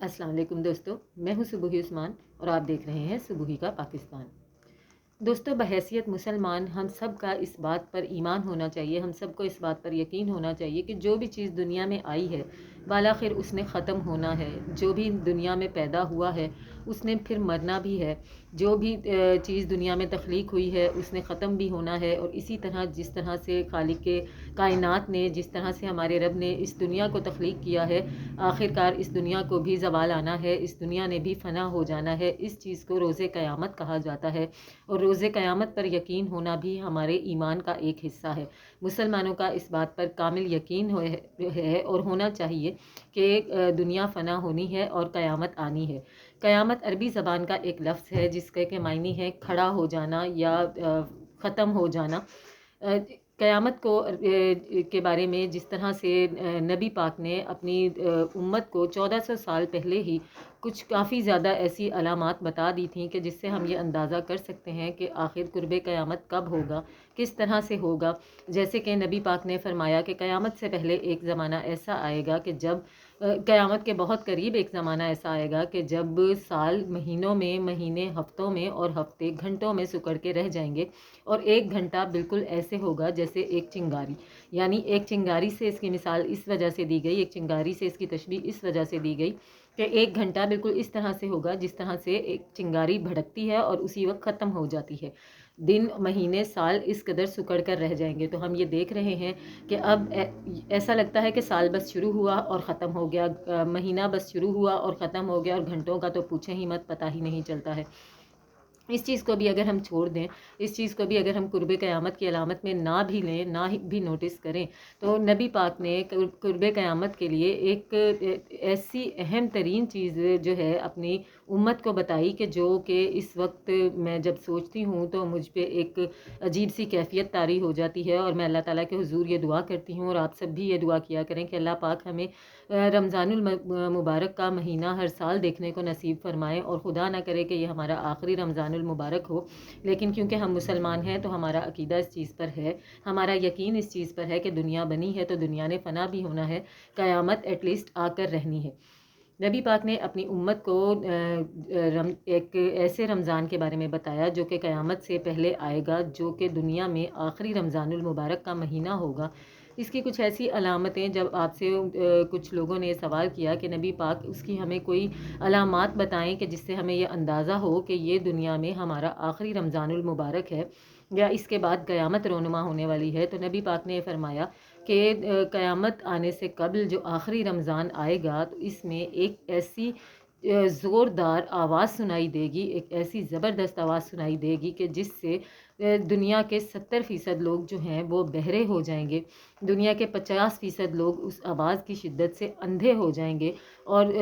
अस्सलाम वालेकुम दोस्तों, मैं हूं सुबुही उस्मान और आप देख रहे हैं सुबुही का पाकिस्तान। दोस्तों, बहैसियत मुसलमान हम सब का इस बात पर ईमान होना चाहिए, हम सब को इस बात पर यकीन होना चाहिए कि जो भी चीज़ दुनिया में आई है बालाखिर उसने ख़त्म होना है। जो भी दुनिया में पैदा हुआ है उसने फिर मरना भी है। जो भी चीज़ दुनिया में तख्लीक हुई है उसने ख़त्म भी होना है। और इसी तरह जिस तरह से खालिक के कायनात ने, जिस तरह से हमारे रब ने इस दुनिया को तख्लीक किया है, आखिरकार इस दुनिया को भी ज़वाल आना है, इस दुनिया ने भी फ़ना हो जाना है। इस चीज़ को रोज़े क़यामत कहा जाता है और रोज़े क़यामत पर यकीन होना भी हमारे ईमान का एक हिस्सा है। मुसलमानों का इस बात पर कामिल यकीन है और होना चाहिए कि दुनिया फ़ना होनी है और क़यामत आनी है। क़यामत अरबी ज़बान का एक लफ्ज़ है जिसके के मायने है खड़ा हो जाना या ख़त्म हो जाना। क़यामत को के बारे में जिस तरह से नबी पाक ने अपनी उम्मत को 1400 साल पहले ही कुछ काफ़ी ज़्यादा ऐसी अलामात बता दी थी कि जिससे हम ये अंदाज़ा कर सकते हैं कि आखिर कुर्बे क़यामत कब होगा, किस तरह से होगा। जैसे कि नबी पाक ने फरमाया कि क़यामत से पहले एक ज़माना ऐसा आएगा कि जब क़यामत के बहुत करीब एक ज़माना ऐसा आएगा कि जब साल महीनों में, महीने हफ्तों में और हफ्ते घंटों में सिकुड़ के रह जाएंगे और एक घंटा बिल्कुल ऐसे होगा जैसे एक चिंगारी। यानी एक चिंगारी से इसकी मिसाल इस वजह से दी गई, एक चिंगारी से इसकी तशबीह इस वजह से दी गई कि एक घंटा बिल्कुल इस तरह से होगा जिस तरह से एक चिंगारी भड़कती है और उसी वक्त ख़त्म हो जाती है। दिन, महीने, साल इस कदर सिकुड़ कर रह जाएंगे। तो हम ये देख रहे हैं कि अब ऐसा लगता है कि साल बस शुरू हुआ और ख़त्म हो गया, महीना बस शुरू हुआ और ख़त्म हो गया, और घंटों का तो पूछें ही मत, पता ही नहीं चलता है। इस चीज़ को भी अगर हम छोड़ दें, इस चीज़ को भी अगर हम कुर्बे क़यामत की अलामत में ना भी लें, ना ही भी नोटिस करें, तो नबी पाक ने कुर्बे क़यामत के लिए एक ऐसी अहम तरीन चीज़ जो है अपनी उम्मत को बताई कि जो कि इस वक्त मैं जब सोचती हूँ तो मुझ पे एक अजीब सी कैफियत तारी हो जाती है। और मैं अल्लाह ताला के हुजूर ये दुआ करती हूँ और आप सब भी ये दुआ किया करें कि अल्लाह पाक हमें रमज़ानुल मुबारक का महीना हर साल देखने को नसीब फरमाए और ख़ुदा ना करे कि ये हमारा आखिरी रमज़ानुल मुबारक हो। लेकिन क्योंकि हम मुसलमान हैं तो हमारा अकीदा इस चीज़ पर है, हमारा यकीन इस चीज़ पर है कि दुनिया बनी है तो दुनिया ने फ़ना भी होना है, क़यामत एटलीस्ट आकर रहनी है। नबी पाक ने अपनी उम्मत को एक ऐसे रमज़ान के बारे में बताया जो कि क़यामत से पहले आएगा, जो कि दुनिया में आखिरी रमज़ानुल मुबारक का महीना होगा। इसकी कुछ ऐसी अलामतें, जब आपसे कुछ लोगों ने सवाल किया कि नबी पाक उसकी हमें कोई अलामात बताएं कि जिससे हमें ये अंदाज़ा हो कि ये दुनिया में हमारा आखिरी रमज़ानुल मुबारक है या इसके बाद क़यामत रोनुमा होने वाली है, तो नबी पाक ने फरमाया कि क़यामत आने से कबल जो आखिरी रमज़ान आएगा तो इसमें एक ऐसी ज़ोरदार आवाज़ सुनाई देगी, एक ऐसी ज़बरदस्त आवाज़ सुनाई देगी कि जिससे दुनिया के 70% लोग जो हैं वो बहरे हो जाएंगे, दुनिया के 50% लोग उस आवाज़ की शिद्दत से अंधे हो जाएंगे और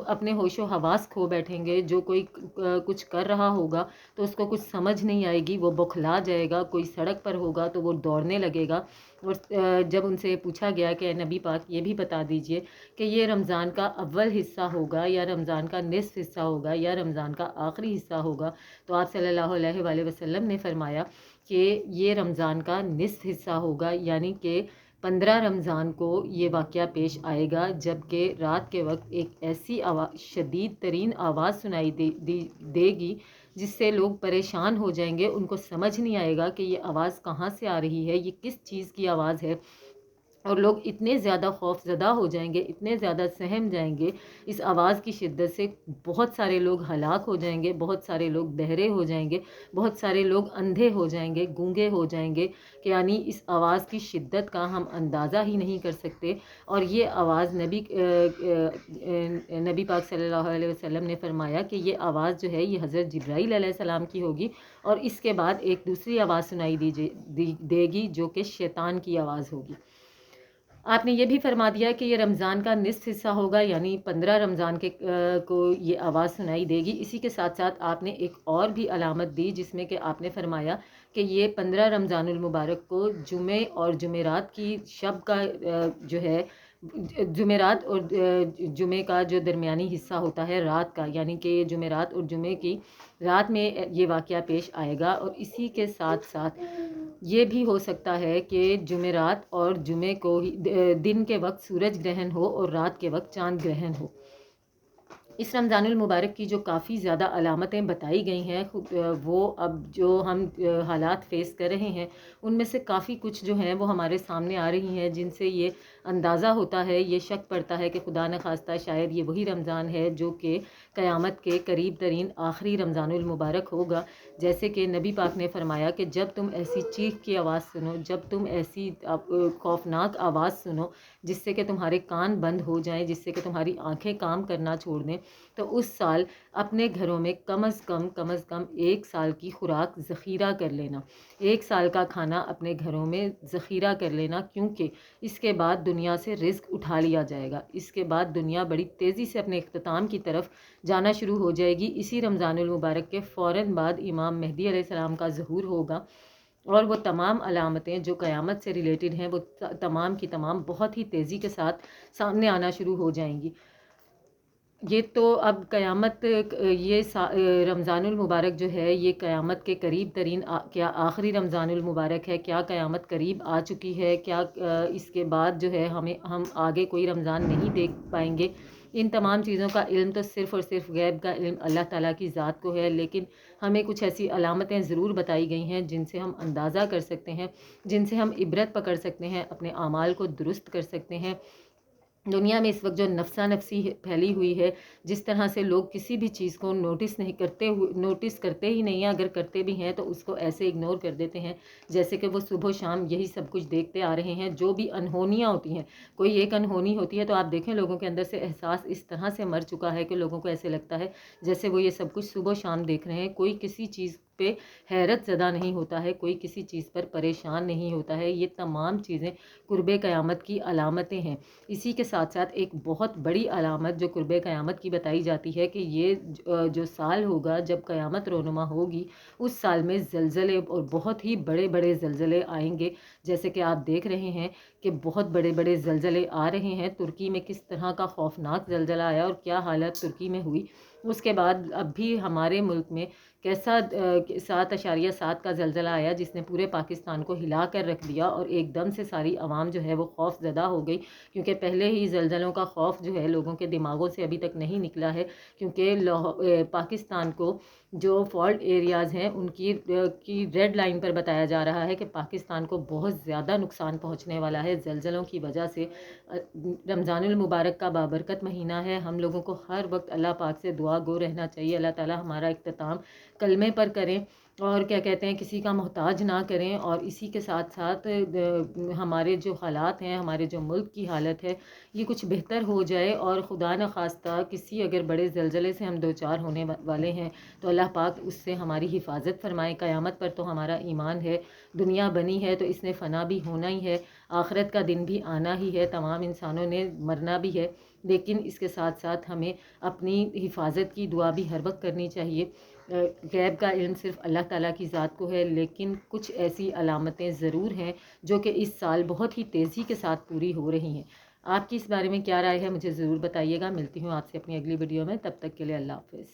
अपने होशो हवास खो बैठेंगे। जो कोई कुछ कर रहा होगा तो उसको कुछ समझ नहीं आएगी, वो बौखला जाएगा। कोई सड़क पर होगा तो वो दौड़ने लगेगा। और जब उनसे पूछा गया कि नबी पाक ये भी बता दीजिए कि ये रमज़ान का अव्वल हिस्सा होगा या रमज़ान का निस्फ़ हिस्सा होगा या रमज़ान का आखिरी हिस्सा होगा, तो आप सल्लल्लाहु अलैहि वसल्लम ने फरमाया कि ये रमज़ान का निस्फ़ हिस्सा होगा, यानी कि 15 रमज़ान को ये वाक़या पेश आएगा जबकि रात के वक्त एक ऐसी शदीद तरीन आवाज़ सुनाई देगी जिससे लोग परेशान हो जाएंगे। उनको समझ नहीं आएगा कि ये आवाज़ कहाँ से आ रही है, ये किस चीज़ की आवाज़ है, और लोग इतने ज़्यादा खौफज़दा हो जाएंगे, इतने ज़्यादा सहम जाएंगे इस आवाज़ की शिद्दत से। बहुत सारे लोग हलाक हो जाएंगे, बहुत सारे लोग बहरे हो जाएंगे, बहुत सारे लोग अंधे हो जाएंगे, गूंगे हो जाएंगे कि यानी इस आवाज़ की शिद्दत का हम अंदाज़ा ही नहीं कर सकते। और ये आवाज़ नबी पाक सल्लल्लाहु अलैहि वसल्लम ने फरमाया कि ये आवाज़ जो है ये हज़रत जिब्राईल अलैहिस्सलाम की होगी और इसके बाद एक दूसरी आवाज़ सुनाई देगी जो कि शैतान की आवाज़ होगी। आपने ये भी फरमा दिया कि ये रमज़ान का निस्फ़ हिस्सा होगा, यानी 15 रमज़ान को ये आवाज़ सुनाई देगी। इसी के साथ साथ आपने एक और भी अलामत दी जिसमें कि आपने फरमाया कि ये 15 रमज़ानुल मुबारक को जुमे और जुमेरात की शब का जो है, जुमेरात और जुमे का जो दरमियानी हिस्सा होता है रात का, यानी कि जुमेरात और जुमे की रात में ये वाक़या पेश आएगा। और इसी के साथ साथ ये भी हो सकता है कि जुमेरात और जुमे को ही दिन के वक्त सूरज ग्रहण हो और रात के वक्त चांद ग्रहण हो। اس رمضان المبارک کی جو کافی زیادہ علامتیں بتائی گئی ہیں وہ اب جو ہم حالات فیس کر رہے ہیں ان میں سے کافی کچھ جو ہیں وہ ہمارے سامنے آ رہی ہیں، جن سے یہ اندازہ ہوتا ہے، یہ شک پڑتا ہے کہ خدا نخواستہ شاید یہ وہی رمضان ہے جو کہ قیامت کے قریب ترین آخری رمضان المبارک ہوگا۔ جیسے کہ نبی پاک نے فرمایا کہ جب تم ایسی چیخ کی آواز سنو، جب تم ایسی خوفناک آواز سنو جس سے کہ تمہارے کان بند ہو جائیں، جس سے کہ تمہاری آنکھیں کام کرنا چھوڑ دیں، تو اس سال اپنے گھروں میں کم از کم 1 سال کی خوراک ذخیرہ کر لینا، 1 سال کا کھانا اپنے گھروں میں ذخیرہ کر لینا، کیونکہ اس کے بعد دنیا سے رزق اٹھا لیا جائے گا۔ اس کے بعد دنیا بڑی تیزی سے اپنے اختتام کی طرف جانا شروع ہو جائے گی۔ اسی رمضان المبارک کے فوراً بعد امام مہدی علیہ السلام کا ظہور ہوگا، اور وہ تمام علامتیں جو قیامت سے ریلیٹڈ ہیں وہ تمام کی تمام بہت ہی تیزی کے ساتھ سامنے آنا شروع ہو جائیں گی۔ یہ تو اب قیامت، رمضان المبارک جو ہے یہ قیامت کے قریب ترین کیا آخری رمضان المبارک ہے؟ کیا قیامت قریب آ چکی ہے؟ کیا اس کے بعد جو ہے ہم آگے کوئی رمضان نہیں دیکھ پائیں گے؟ ان تمام چیزوں کا علم تو صرف اور صرف غیب کا علم اللہ تعالیٰ کی ذات کو ہے، لیکن ہمیں کچھ ایسی علامتیں ضرور بتائی گئی ہیں جن سے ہم اندازہ کر سکتے ہیں، جن سے ہم عبرت پکڑ سکتے ہیں، اپنے اعمال کو درست کر سکتے ہیں۔ دنیا میں اس وقت جو نفسا نفسی پھیلی ہوئی ہے، جس طرح سے لوگ کسی بھی چیز کو نوٹس کرتے ہی نہیں ہیں، اگر کرتے بھی ہیں تو اس کو ایسے اگنور کر دیتے ہیں جیسے کہ وہ صبح و شام یہی سب کچھ دیکھتے آ رہے ہیں۔ جو بھی انہونیاں ہوتی ہیں، کوئی ایک انہونی ہوتی ہے تو آپ دیکھیں لوگوں کے اندر سے احساس اس طرح سے مر چکا ہے کہ لوگوں کو ایسے لگتا ہے جیسے وہ یہ سب کچھ صبح و شام دیکھ رہے ہیں۔ کوئی کسی چیز پہ حیرت زدہ نہیں ہوتا ہے، کوئی کسی چیز پر پریشان نہیں ہوتا ہے۔ یہ تمام چیزیں قرب قیامت کی علامتیں ہیں۔ اسی کے ساتھ ساتھ ایک بہت بڑی علامت جو قرب قیامت کی بتائی جاتی ہے کہ یہ جو سال ہوگا جب قیامت رونما ہوگی، اس سال میں زلزلے اور بہت ہی بڑے بڑے زلزلے آئیں گے، جیسے کہ آپ دیکھ رہے ہیں کہ بہت بڑے بڑے زلزلے آ رہے ہیں۔ ترکی میں کس طرح کا خوفناک زلزلہ آیا اور کیا حالت ترکی میں ہوئی، اس کے بعد اب بھی ہمارے ملک میں کیسا 7.7 کا زلزلہ آیا جس نے پورے پاکستان کو ہلا کر رکھ دیا، اور ایک دم سے ساری عوام جو ہے وہ خوف زدہ ہو گئی، کیونکہ پہلے ہی زلزلوں کا خوف جو ہے لوگوں کے دماغوں سے ابھی تک نہیں نکلا ہے، کیونکہ پاکستان کو جو فالٹ ایریاز ہیں ان کی ریڈ لائن پر بتایا جا رہا ہے کہ پاکستان کو بہت زیادہ نقصان پہنچنے والا ہے زلزلوں کی وجہ سے۔ رمضان المبارک کا بابرکت مہینہ ہے، ہم لوگوں کو ہر وقت اللہ پاک سے دعا گو رہنا چاہیے، اللہ تعالی ہمارا اختتام کلمے پر کریں، اور کیا کہتے ہیں کسی کا محتاج نہ کریں، اور اسی کے ساتھ ساتھ ہمارے جو حالات ہیں، ہمارے جو ملک کی حالت ہے، یہ کچھ بہتر ہو جائے، اور خدا نخواستہ کسی اگر بڑے زلزلے سے ہم دوچار ہونے والے ہیں تو اللہ پاک اس سے ہماری حفاظت فرمائے۔ قیامت پر تو ہمارا ایمان ہے، دنیا بنی ہے تو اس نے فنا بھی ہونا ہی ہے، آخرت کا دن بھی آنا ہی ہے، تمام انسانوں نے مرنا بھی ہے، لیکن اس کے ساتھ ساتھ ہمیں اپنی حفاظت کی دعا بھی ہر وقت کرنی چاہیے۔ غیب کا علم صرف اللہ تعالیٰ کی ذات کو ہے، لیکن کچھ ایسی علامتیں ضرور ہیں جو کہ اس سال بہت ہی تیزی کے ساتھ پوری ہو رہی ہیں۔ آپ کی اس بارے میں کیا رائے ہے مجھے ضرور بتائیے گا۔ ملتی ہوں آپ سے اپنی اگلی ویڈیو میں، تب تک کے لیے اللہ حافظ۔